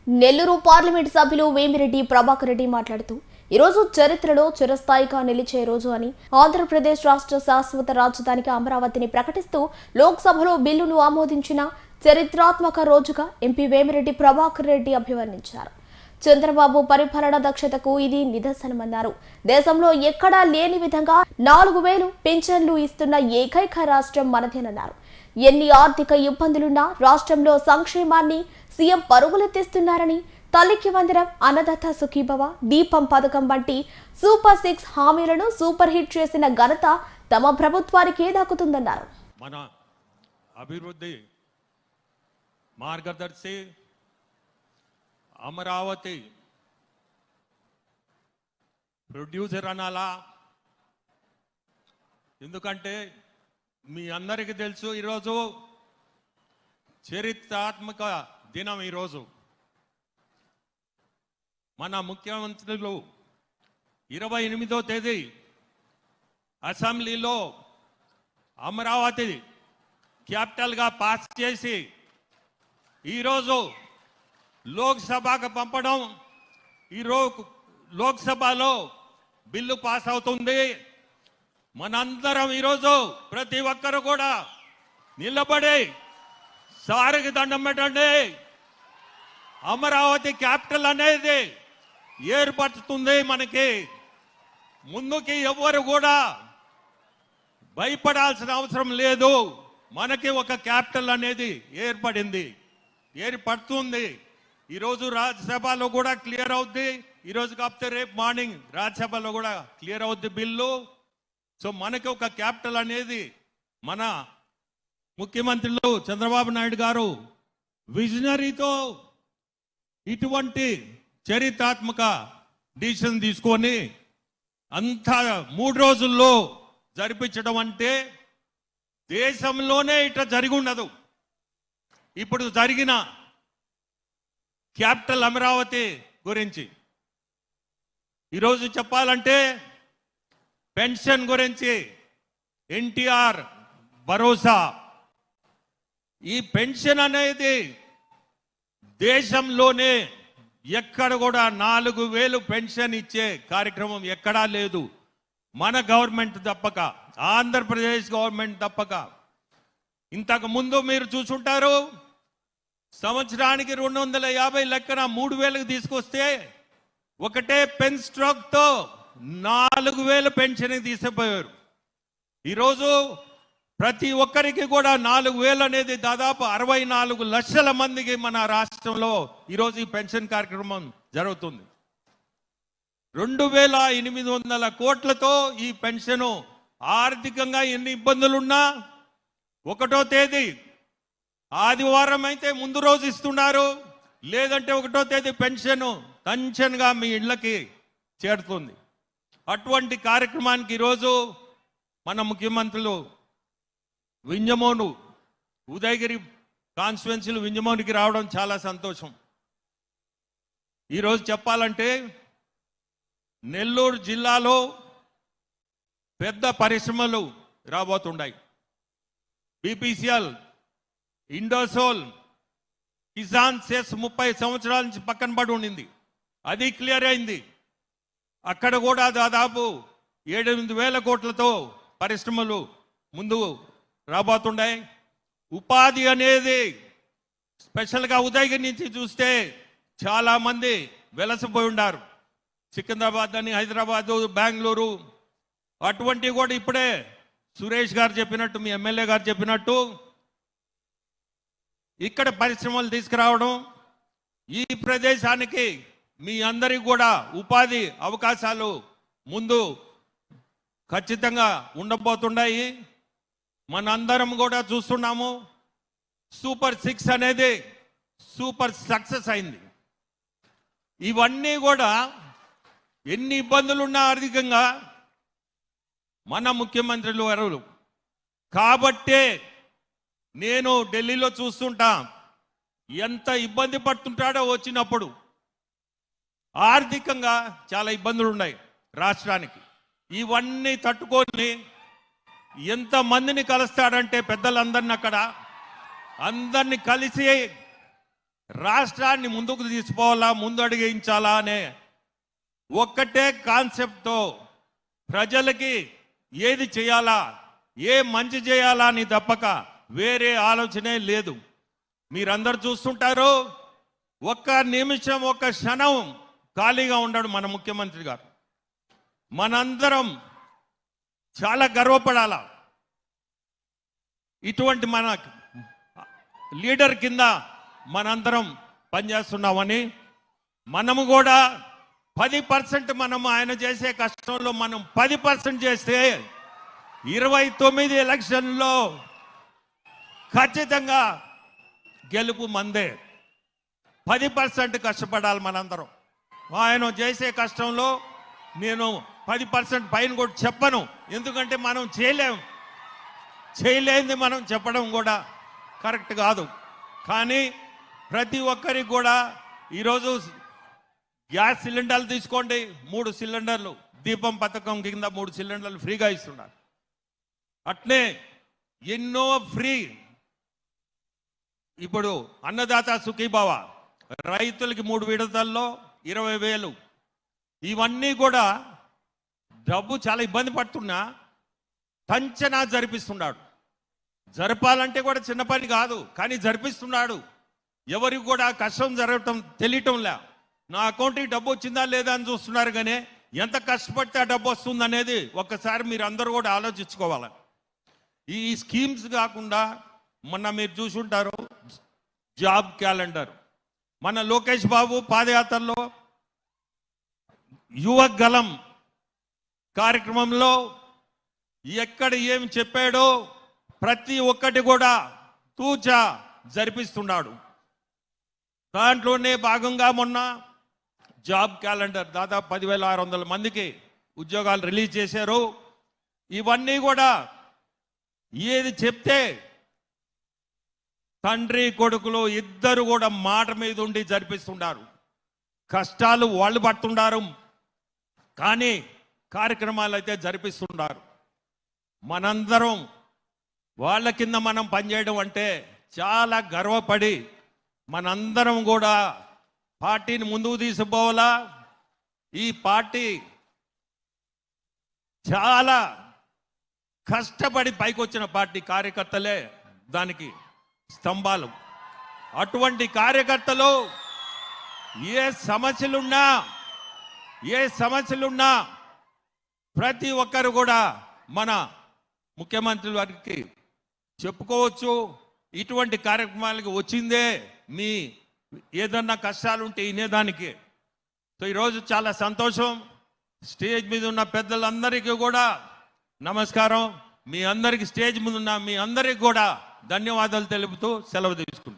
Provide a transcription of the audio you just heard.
Nellore parliament సభ్యులు వేమిరెడ్డి ప్రభాకర్ రెడ్డి మాట్లాడుతూ ఈరోజు చరిత్రలో చిరస్థాయిగా నిలిచే రోజు అని ఆంధ్రప్రదేశ్ రాష్ట్ర శాశ్వత రాజధానికి అమరావతిని ప్రకటిస్తూ లోక్సభలో బిల్లును ఆమోదించిన చరిత్రాత్మక రోజుగా ఎంపీ వేమిరెడ్డి ప్రభాకర్ రెడ్డి అభివర్ణించారు. చంద్రబాబు పరిపాలన దక్షతకు ఇది నిదర్శనమన్నారు. దేశంలో ఎక్కడా లేని విధంగా 4,000 పింఛన్లు ఇస్తున్న ఏకైక రాష్ట్రం మనదేనన్నారు. ఎన్ని ఆర్థిక ఇబ్బందులున్నా రాష్ట్రంలో సంక్షేమాన్ని సీఎం పరుగులెత్తిస్తున్నారని, తల్లికి వందనం, అన్నదాత సుఖీభవ, దీపం పథకం వంటి సూపర్ 6 హామీలను సూపర్ హిట్ చేసిన ఘనత తమ ప్రభుత్వానికే దక్కుతుందన్నారు. మన అభివృద్ధి మార్గదర్శి అమరావతి ప్రొడ్యూసర్ అనాలా? ఎందుకంటే మీ అందరికీ తెలుసు, ఈరోజు చరిత్రాత్మక దినం. ఈరోజు మన ముఖ్యమంత్రులు 28వ తేదీ అసెంబ్లీలో అమరావతి క్యాపిటల్గా పాస్ చేసి ఈరోజు లోక్సభకు పంపడం, ఈరోజు లోక్సభలో బిల్లు పాస్ అవుతుంది. మనందరం ఈరోజు ప్రతి ఒక్కరు కూడా నిలబడి సారికి దండం పెట్టండి. అమరావతి క్యాపిటల్ అనేది ఏర్పడుతుంది. మనకి ముందుకి ఎవ్వరు కూడా భయపడాల్సిన అవసరం లేదు. మనకి ఒక క్యాపిటల్ అనేది ఏర్పడుతుంది. ఈరోజు రాజ్యసభలో కూడా క్లియర్ అవుద్ది. ఈరోజు కాకపోతే రేపు మార్నింగ్ రాజ్యసభలో కూడా క్లియర్ అవుద్ది బిల్లు. సో మనకి ఒక క్యాపిటల్ అనేది మన ముఖ్యమంత్రులు చంద్రబాబు నాయుడు గారు విజనరీతో ఇటువంటి చరిత్రాత్మక డిసిషన్ తీసుకొని అంత 3 రోజుల్లో జరిపించడం అంటే దేశంలోనే ఇట్లా జరిగి ఉండదు. ఇప్పుడు జరిగిన క్యాపిటల్ అమరావతి గురించి ఈరోజు చెప్పాలంటే పెన్షన్ గురించి ఎన్టీఆర్ భరోసా, ఈ పెన్షన్ అనేది దేశంలోనే ఎక్కడ కూడా 4,000 పెన్షన్ ఇచ్చే కార్యక్రమం ఎక్కడా లేదు. మన గవర్నమెంట్ తప్పక, ఆంధ్రప్రదేశ్ గవర్నమెంట్ తప్పక. ఇంతకు ముందు మీరు చూసుంటారు, సంవత్సరానికి 250 లెక్కన 3,000కి తీసుకొస్తే ఒకటే పెన్ స్ట్రోక్ తో 4,000 పెన్షన్ తీసుకుపోయారు. ఈరోజు ప్రతి ఒక్కరికి కూడా 4,000 అనేది దాదాపు 64 లక్షల మందికి మన రాష్ట్రంలో ఈరోజు ఈ పెన్షన్ కార్యక్రమం జరుగుతుంది. 2,800 కోట్లతో ఈ పెన్షన్ ఆర్థికంగా ఎన్ని ఇబ్బందులున్నా 1వ తేదీ ఆదివారం అయితే ముందు రోజు ఇస్తున్నారు, లేదంటే 1వ తేదీ టెన్షన్గా మీ ఇళ్ళకి చేరుతుంది. అటువంటి కార్యక్రమానికి ఈరోజు మన ముఖ్యమంత్రులు వింజమోను, ఉదయగిరి కాన్స్టిట్యున్సీలు వింజమోనికి రావడం చాలా సంతోషం. ఈరోజు చెప్పాలంటే నెల్లూరు జిల్లాలో పెద్ద పరిశ్రమలు రాబోతున్నాయి. బీపీసీఎల్, ఇండోసోల్, కిసాన్ సెస్ 30 సంవత్సరాల నుంచి పక్కన పడి ఉండింది, అది క్లియర్ అయింది. అక్కడ కూడా దాదాపు 7-8 కోట్లతో పరిశ్రమలు ముందు రాబోతున్నాయి. ఉపాధి అనేది స్పెషల్గా ఉదయగిరి నుంచి చూస్తే చాలా మంది వెలసిపోయి ఉన్నారు. సికింద్రాబాద్ అని, హైదరాబాదు, బెంగళూరు, అటువంటి కూడా ఇప్పుడే సురేష్ గారు చెప్పినట్టు, మీ ఎమ్మెల్యే గారు చెప్పినట్టు ఇక్కడ పరిశ్రమలు తీసుకురావడం, ఈ ప్రదేశానికి మీ అందరికి కూడా ఉపాధి అవకాశాలు ముందు ఖచ్చితంగా ఉండబోతున్నాయి. మనందరం కూడా చూస్తున్నాము, సూపర్ 6 అనేది సూపర్ సక్సెస్ అయింది. ఇవన్నీ కూడా ఎన్ని ఇబ్బందులున్నా ఆర్థికంగా మన ముఖ్యమంత్రులు ఎవరు కాబట్టే నేను ఢిల్లీలో చూస్తుంటా ఎంత ఇబ్బంది పడుతుంటాడో. వచ్చినప్పుడు ఆర్థికంగా చాలా ఇబ్బందులు ఉన్నాయి రాష్ట్రానికి. ఇవన్నీ తట్టుకొని ఎంతమందిని కలుస్తాడంటే పెద్దలందరినీ అక్కడ అందరినీ కలిసి రాష్ట్రాన్ని ముందుకు తీసుకోవాలా, ముందు అడిగించాలా అనే ఒక్కటే కాన్సెప్ట్తో ప్రజలకి ఏది చేయాలా, ఏ మంచి చేయాలా అని తప్పక వేరే ఆలోచనే లేదు. మీరందరూ చూస్తుంటారు, ఒక్క నిమిషం ఒక్క క్షణం ఖాళీగా ఉండడు మన ముఖ్యమంత్రి గారు. మనందరం చాలా గర్వపడాలా, ఇటువంటి మన లీడర్ కింద మనందరం పనిచేస్తున్నామని. మనము కూడా 10% మనం ఆయన చేసే కష్టంలో మనం 10% చేస్తే 29 ఎలక్షన్లో ఖచ్చితంగా గెలుపు మందే. 10% కష్టపడాలి మనందరం. ఆయన చేసే కష్టంలో నేను 10% పైన కూడా చెప్పను, ఎందుకంటే మనం చేయలేనిది మనం చెప్పడం కూడా కరెక్ట్ కాదు. కానీ ప్రతి ఒక్కరికి కూడా ఈరోజు గ్యాస్ సిలిండర్లు తీసుకోండి, 3 సిలిండర్లు దీపం పథకం కింద 3 సిలిండర్లు ఫ్రీగా ఇస్తున్నారు. అట్నే ఎన్నో ఫ్రీ. ఇప్పుడు అన్నదాత సుఖీభావ రైతులకి 3 విడతల్లో 20,000. ఇవన్నీ కూడా డబ్బు చాలా ఇబ్బంది పడుతున్నా టంచనా జరిపిస్తున్నాడు. జరపాలంటే కూడా చిన్న పని కాదు, కానీ జరిపిస్తున్నాడు. ఎవరికి కూడా కష్టం జరగటం తెలియటంలే. నా అకౌంట్కి డబ్బు వచ్చిందా లేదా అని చూస్తున్నారు, కానీ ఎంత కష్టపడితే ఆ డబ్బు వస్తుంది అనేది ఒక్కసారి మీరు అందరూ కూడా ఆలోచించుకోవాలి. ఈ స్కీమ్స్ కాకుండా మొన్న మీరు చూసుంటారు జాబ్ క్యాలెండర్. మన లోకేష్ బాబు పాదయాత్రలో యువ గలం కార్యక్రమంలో ఎక్కడ ఏం చెప్పాడో ప్రతి ఒక్కటి కూడా తూచా జరిపిస్తున్నాడు. దాంట్లోనే భాగంగా మొన్న జాబ్ క్యాలెండర్ దాదాపు 10,600 మందికి ఉద్యోగాలు రిలీజ్ చేశారు. ఇవన్నీ కూడా ఏది చెప్తే తండ్రి కొడుకులు ఇద్దరు కూడా మాట మీద ఉండి జరిపిస్తున్నారు. కష్టాలు వాళ్ళు పడుతున్నారు, కానీ కార్యక్రమాలు అయితే జరిపిస్తున్నారు. మనందరం వాళ్ళ కింద మనం పనిచేయడం అంటే చాలా గర్వపడి మనందరం కూడా పార్టీని ముందుకు తీసుకుపోవాలా. ఈ పార్టీ చాలా కష్టపడి పైకి వచ్చిన పార్టీ, కార్యకర్తలే దానికి స్తంభాలు. అటువంటి కార్యకర్తలు ఏ సమస్యలున్నా ప్రతి ఒక్కరు కూడా మన ముఖ్యమంత్రి వారికి చెప్పుకోవచ్చు. ఇటువంటి కార్యక్రమాలకి వచ్చిందే మీ ఏదన్నా కష్టాలుంటే వినేదానికి. సో ఈరోజు చాలా సంతోషం. స్టేజ్ మీద ఉన్న పెద్దలందరికీ కూడా నమస్కారం. మీ అందరికీ స్టేజ్ మీద ఉన్న మీ అందరికీ కూడా ధన్యవాదాలు తెలుపుతూ సెలవు తీసుకుంటాను.